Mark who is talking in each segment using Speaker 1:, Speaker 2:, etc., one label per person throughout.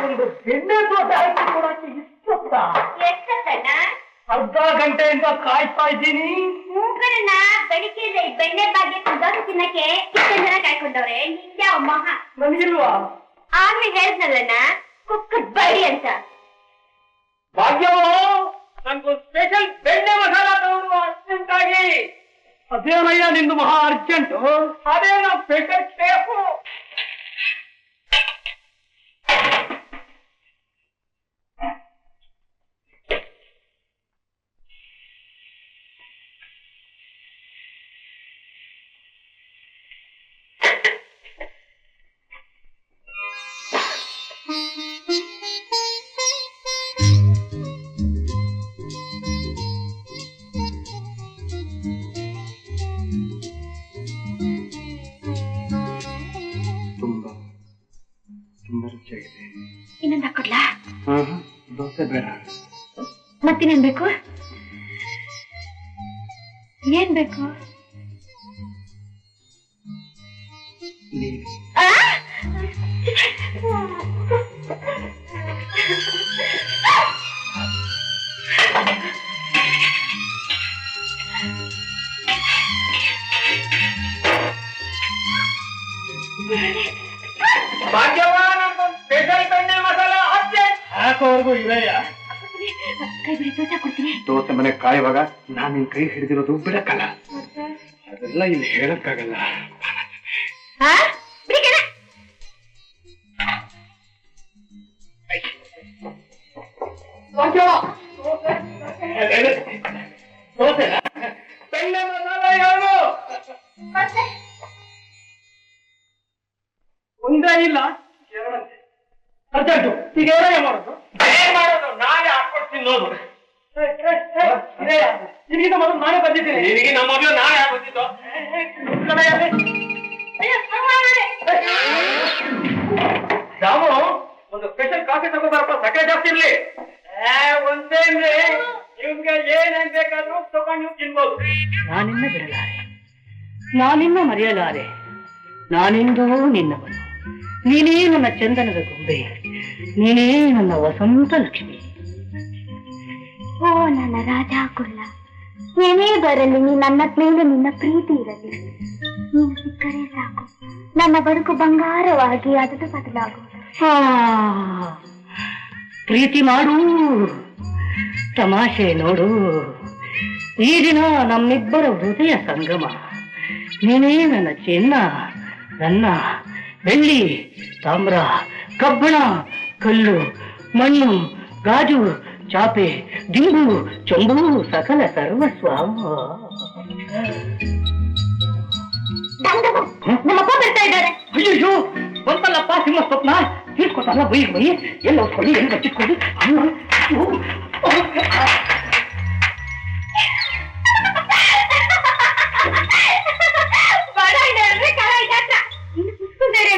Speaker 1: ಒಂದು ಬೆಣ್ಣೆ ದೋಸೆ ಹಾಕಿ ಕೊಡಕ್ಕೆ ಇಷ್ಟ ಅರ್ಧ ಗಂಟೆಯಿಂದ ಕಾಯ್ತಾ ಇದ್ದೀನಿ.
Speaker 2: ಬೆಳಿಗ್ಗೆ ಬೆಣ್ಣೆ ಬಾಗಿ ದೋಸೆ ತಿನ್ನಕ್ಕೆ ಇಷ್ಟು ಜನ ಕಾಯ್ಕೊಂಡವ್ರೆ. ನಿಂಗೆ ಮಹಾ
Speaker 1: ನನಗಿಲ್ವಾ?
Speaker 2: ಆಗ್ಲೇ ಹೇಳ್ದಲ್ಲಣ್ಣ ಕುಕ್ಕರ್ ಬಡಿ ಅಂತ.
Speaker 1: ಭಾಗ್ಯವು ನನ್ಗೊಂದು ಸ್ಪೆಷಲ್ ಬೆಣ್ಣೆ ಮಸಾಲ ತಗೊಂಡು ಅರ್ಜೆಂಟ್ ಆಗಿ. ಅದೇನಯ್ಯ ನಿಂದು ಮಹಾ ಅರ್ಜೆಂಟು? ಅದೇ ನಾವು ಸ್ಪೆಷಲ್ ಶೇಫು.
Speaker 2: ಇನ್ನೊಂದು ಹಾಕೊಡ್ಲಾ?
Speaker 1: ದೋಸೆ ಬೇಡ.
Speaker 2: ಮತ್ತಿನೇನ್ ಬೇಕು? ಏನ್ ಬೇಕು?
Speaker 1: ಹಾಕೋವರೆಗೂ ಇವೆಯ
Speaker 2: ಕೈ ಬಿಡಿ, ದೋಸೆ ಕೊಡ್ತೀನಿ.
Speaker 1: ದೋಸೆ ಮನೆ ಕಾಯುವಾಗ ನಾನು ನಿನ್ ಕೈ ಹಿಡಿದಿರೋದು ಬಿಡಕ್ಕಲ್ಲ. ಅದೆಲ್ಲ ಇಲ್ಲಿ ಹೇಳಕ್ಕಾಗಲ್ಲ. ದೋಸೆ ಬೆಣ್ಣೆ ಮಸಾಲ ಯಾರು ಒಂದೇ ಇಲ್ಲ ಎರಡಂತೆ ಅರ್ಜೆಂಟು. ಈಗ ಏನೇ ಮಾಡೋದು? ಏನ್ ಮಾಡೋದು? ನಾನೇ ಹಾಕೊಡ್ತೀನಿ ನೋಡು. ನಿನಗಿಂತ ಮೊದಲು ನಾನೇ ಬಂದಿದ್ದೀನಿ. ನಿನಗೆ ನಮ್ಮ ಮೊದಲು ನಾನೇ ಬಂದಿದ್ದು. ರಾಮು, ಒಂದು ಸ್ಪೆಷಲ್ ಕಾಫಿ ತಗೋಬಾರಪ್ಪ, ಸಕ್ಕರೆ ಜಾಸ್ತಿ ಇರ್ಲಿ. ಒಂದೇನ್ರಿ, ನಿಮ್ಗೆ ಏನೇನ್ ಬೇಕಾದ್ರೂ ತಗೊಂಡು ನೀವು ತಿನ್ಬೋದು.
Speaker 3: ನಾನಿನ್ನ ಬಿಡಲಾರೆ, ನಾನಿನ್ನ ಮರೆಯಲಾರೆ. ನಾನೆಂದೋ ನಿನ್ನವನು. ನೀನೇ ನನ್ನ ಚಂದನದ ಗೊಂಬೆ, ನೀನೇ ನನ್ನ ವಸಂತ ಲಕ್ಷ್ಮಿ.
Speaker 2: ಓ ನನ್ನ ರಾಜ ಕುಳ್ಳ, ಏನೇ ಬರಲಿ ನೀ ನನ್ನ ಮೇಲೆ ನಿನ್ನ ಪ್ರೀತಿ ಇರಲಿ. ನೀನು ಸಿಕ್ಕರೆ ಸಾಕು, ನನ್ನ ಬದುಕು ಬಂಗಾರವಾಗಿ ಅದದು ಬದಲಾಗುವುದು.
Speaker 3: ಪ್ರೀತಿ ಮಾಡು, ತಮಾಷೆ ನೋಡು. ಈ ದಿನ ನಮ್ಮಿಬ್ಬರ ಹೃದಯ ಸಂಗಮ. ನೀನೇ ನನ್ನ ಚಿನ್ನ, ನನ್ನ ಬೆಳ್ಳಿ, ತಾಮ್ರ, ಕಬ್ಬಣ, ಕಲ್ಲು, ಮಣ್ಣು, ಗಾಜು, ಚಾಪೆ, ದಿಂಬು, ಚೊಂಬು, ಸಕಲ ಸರ್ವಸ್ವ.
Speaker 2: ನಮ್ಮಪ್ಪ ಬರ್ತಾ ಇದ್ದಾರೆ.
Speaker 3: ಅಯ್ಯೋ, ಬಂತಲ್ಲಪ್ಪ ಸಿಂಹ ಸ್ವಪ್ನ. తీసుకొస్తాను బొయ్యి పోయి ఎల్లు వస్తుంది ఎల్లు పట్టించుకోండి.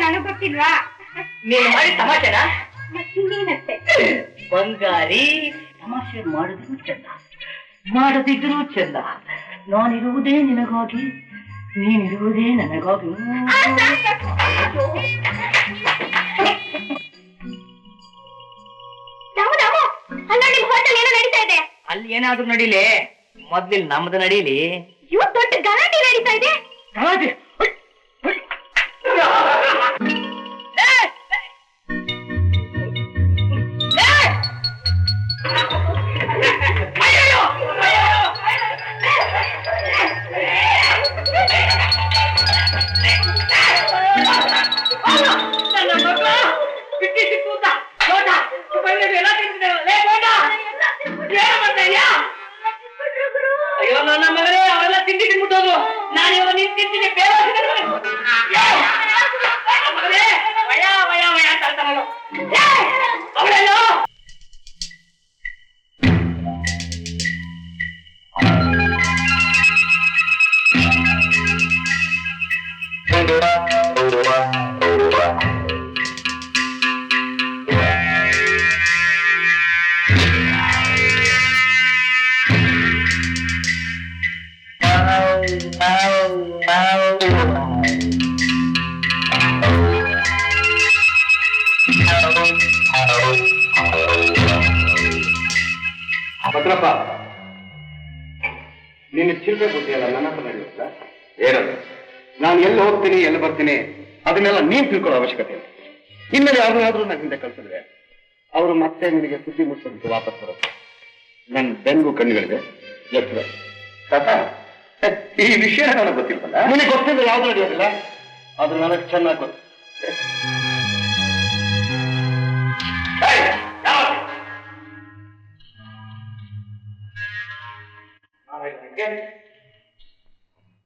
Speaker 2: ನಾನು ಗೊತ್ತಿಲ್ವಾ?
Speaker 3: ನೀನು ಮಾಡಿ ತಮಾಷೆನಾ? ಬಂಗಾರಿ, ತಮಾಷೆ ಮಾಡಿದ್ರು ಚಂದ, ಮಾಡದಿದ್ರು ಚಂದ. ನಾನಿರುವುದೇ ನಿನಗಾಗಿ, ನೀನಿರುವುದೇ ನನಗಾಗಿ. ಅಲ್ಲಿ ಏನಾದ್ರೂ ನಡೀಲಿ, ಮೊದ್ಲಿಲ್ ನಮ್ದು ನಡೀಲಿ.
Speaker 2: ದೊಡ್ಡ ಗಲಾಟೆ ನಡೀತಾ ಇದೆ.
Speaker 3: ಗಲಾಟೆ? ನನ್ನ ಮಗ ಸಿಕ್ಕಿ ಸಿಕ್ಕೂತ ನೋಟ ಎಲ್ಲ ತಿಂತಿದ್ದೇವೆ.
Speaker 4: ಭದ್ರಪ್ಪ, ನಿನ್ನ ಚಿಲ್ಪೆ ಬುದ್ಧಿಯಲ್ಲ ನನ್ನ ಹತ್ರ ನಡೆಯುತ್ತ ಏನಲ್ಲ. ನಾನು ಎಲ್ಲಿ ಹೋಗ್ತೀನಿ ಎಲ್ಲಿ ಬರ್ತೀನಿ ಅದನ್ನೆಲ್ಲ ನೀನ್ ತಿಳ್ಕೊಳ್ಳೋ ಅವಶ್ಯಕತೆ ಇಲ್ಲ. ಇನ್ಮೇಲೆ ಯಾರನ್ನಾದ್ರೂ ನಾನು ಹಿಂದೆ ಕಳ್ಸಿದ್ರೆ ಅವರು ಮತ್ತೆ ನಿನಗೆ ಸುದ್ದಿ ಮುಟ್ಟಿಸಿ ವಾಪಸ್ ಬರುತ್ತೆ. ನನ್ನ ಬೆಂಗು ಕಣ್ಣುಗಳಿದೆ ಎಚ್ಚರ. ಈ ವಿಷಯ ನನಗೆ ಗೊತ್ತಿಲ್ವಲ್ಲ. ನಿನಗೆ ಗೊತ್ತಿಲ್ಲ ಯಾವ್ದು ನಡೆಯೋದಿಲ್ಲ, ಅದು ನನಗೆ ಚೆನ್ನಾಗಿ ಗೊತ್ತು.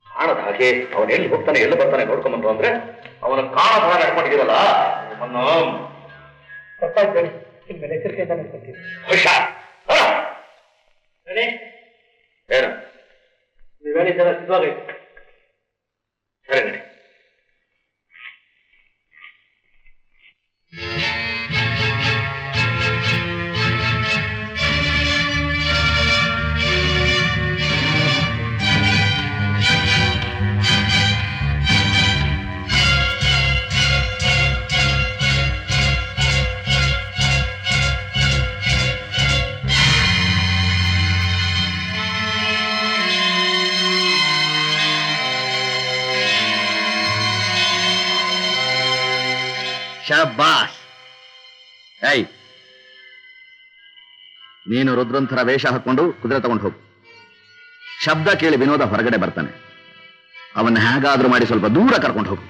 Speaker 4: ಕಾಣದ ಹಾಗೆ ಅವನು ಎಲ್ಲಿ ಹೋಗ್ತಾನೆ ಎಲ್ಲಿ ಬರ್ತಾನೆ ನೋಡ್ಕೊಂಬಂತು ಅಂದ್ರೆ ಅವನ ಕಾಣದ ಹಾಗೆ ಹಾಕೊಂಡಿದ್ದೀರಲ್ಲ ಏನು
Speaker 1: ನೀವೇನಿದ್ದೀರ ಸಿದ್ಧವಾಗಿ
Speaker 4: ಸರಿ ನಡಿ.
Speaker 5: ಶಬಾಸ್. ಏಯ್, ನೀನು ರುದ್ರಂಥರ ವೇಷ ಹಾಕೊಂಡು ಕುದುರೆ ತಗೊಂಡು ಹೋಗು. ಶಬ್ದ ಕೇಳಿ ವಿನೋದ ಹೊರಗಡೆ ಬರ್ತಾನೆ. ಅವನ್ನ ಹೇಗಾದ್ರೂ ಮಾಡಿ ಸ್ವಲ್ಪ ದೂರ ಕರ್ಕೊಂಡು ಹೋಗು.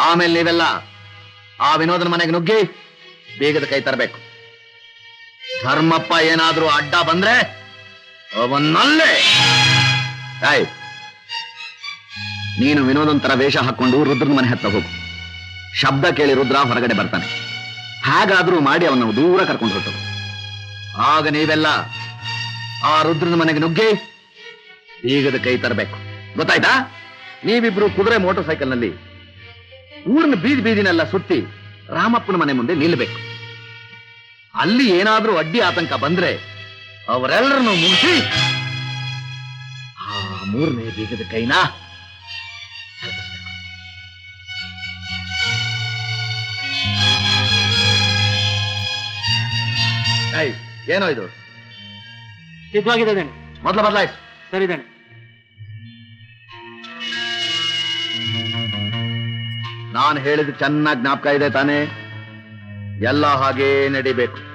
Speaker 5: ಆಮೇಲೆ ನೀವೆಲ್ಲ ಆ ವಿನೋದನ ಮನೆಗೆ ನುಗ್ಗಿ ಬೇಗದ ಕೈ ತರಬೇಕು. ಧರ್ಮಪ್ಪ ಏನಾದ್ರೂ ಅಡ್ಡ ಬಂದ್ರೆ ಅವನ್ನಲ್ಲೇ. ಏಯ್, ನೀನು ವಿನೋದಂತರ ವೇಷ ಹಾಕೊಂಡು ರುದ್ರನ ಮನೆ ಹತ್ತ ಹೋಗು. ಶಬ್ದ ಕೇಳಿ ರುದ್ರ ಹೊರಗಡೆ ಬರ್ತಾನೆ. ಹಾಗಾದ್ರೂ ಮಾಡಿ ಅವನ್ನ ದೂರ ಕರ್ಕೊಂಡು ಹೊರಟು. ಆಗ ನೀವೆಲ್ಲ ಆ ರುದ್ರನ ಮನೆಗೆ ನುಗ್ಗಿ ಬೀಗದ ಕೈ ತರಬೇಕು. ಗೊತ್ತಾಯ್ತಾ? ನೀವಿಬ್ರು ಕುದುರೆ ಮೋಟರ್ ಸೈಕಲ್ ನಲ್ಲಿ ಊರಿನ ಬೀದಿ ಬೀದಿನೆಲ್ಲ ಸುತ್ತಿ ರಾಮಪ್ಪನ ಮನೆ ಮುಂದೆ ನಿಲ್ಲಬೇಕು. ಅಲ್ಲಿ ಏನಾದ್ರೂ ಅಡ್ಡಿ ಆತಂಕ ಬಂದ್ರೆ ಅವರೆಲ್ಲರನ್ನು ಮುಗಿಸಿ ಆ ಮೂರನೇ ಬೀಗದ ಕೈನ ಏನೋ ಇದು
Speaker 1: ಸಿದ್ಧವಾಗಿದೆ.
Speaker 5: ಮೊದಲು ಬದಲಾಯಿಸು.
Speaker 1: ಸರಿದೇನೆ.
Speaker 5: ನಾನು ಹೇಳಿದ ಚೆನ್ನಾಗಿ ಜ್ಞಾಪಕ ಇದೆ ತಾನೇ? ಎಲ್ಲ ಹಾಗೇ ನಡಿಬೇಕು.